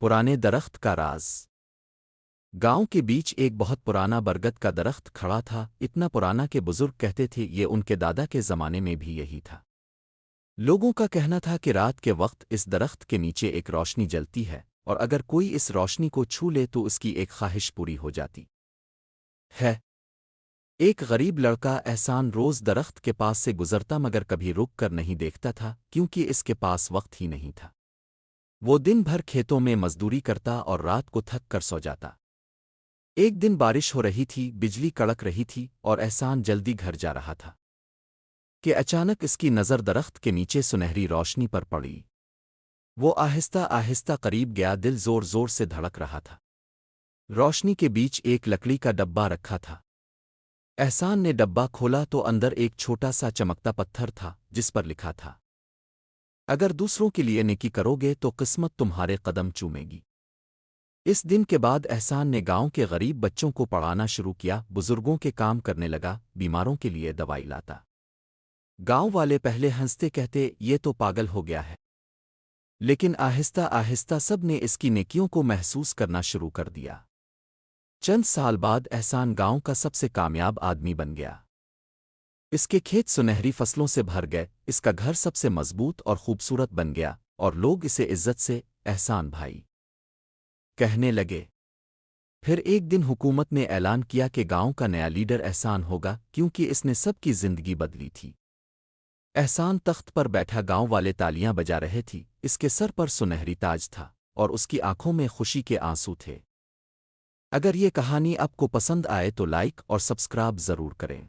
پرانے درخت کا راز۔ گاؤں کے بیچ ایک بہت پرانا برگد کا درخت کھڑا تھا، اتنا پرانا کہ بزرگ کہتے تھے یہ ان کے دادا کے زمانے میں بھی یہی تھا۔ لوگوں کا کہنا تھا کہ رات کے وقت اس درخت کے نیچے ایک روشنی جلتی ہے، اور اگر کوئی اس روشنی کو چھو لے تو اس کی ایک خواہش پوری ہو جاتی ہے۔ ایک غریب لڑکا احسان روز درخت کے پاس سے گزرتا مگر کبھی رک کر نہیں دیکھتا تھا کیونکہ اس کے پاس وقت ہی نہیں تھا۔ وہ دن بھر کھیتوں میں مزدوری کرتا اور رات کو تھک کر سو جاتا۔ ایک دن بارش ہو رہی تھی، بجلی کڑک رہی تھی اور احسان جلدی گھر جا رہا تھا کہ اچانک اس کی نظر درخت کے نیچے سنہری روشنی پر پڑی۔ وہ آہستہ آہستہ قریب گیا، دل زور زور سے دھڑک رہا تھا۔ روشنی کے بیچ ایک لکڑی کا ڈبہ رکھا تھا۔ احسان نے ڈبہ کھولا تو اندر ایک چھوٹا سا چمکتا پتھر تھا جس پر لکھا تھا، اگر دوسروں کے لیے نیکی کرو گے تو قسمت تمہارے قدم چومے گی۔ اس دن کے بعد احسان نے گاؤں کے غریب بچوں کو پڑھانا شروع کیا، بزرگوں کے کام کرنے لگا، بیماروں کے لیے دوائی لاتا۔ گاؤں والے پہلے ہنستے، کہتے یہ تو پاگل ہو گیا ہے، لیکن آہستہ آہستہ سب نے اس کی نیکیوں کو محسوس کرنا شروع کر دیا۔ چند سال بعد احسان گاؤں کا سب سے کامیاب آدمی بن گیا۔ اس کے کھیت سنہری فصلوں سے بھر گئے، اس کا گھر سب سے مضبوط اور خوبصورت بن گیا، اور لوگ اسے عزت سے احسان بھائی کہنے لگے۔ پھر ایک دن حکومت نے اعلان کیا کہ گاؤں کا نیا لیڈر احسان ہوگا کیونکہ اس نے سب کی زندگی بدلی تھی۔ احسان تخت پر بیٹھا، گاؤں والے تالیاں بجا رہے تھی، اس کے سر پر سنہری تاج تھا اور اس کی آنکھوں میں خوشی کے آنسو تھے۔ اگر یہ کہانی آپ کو پسند آئے تو لائک اور سبسکرائب ضرور کریں۔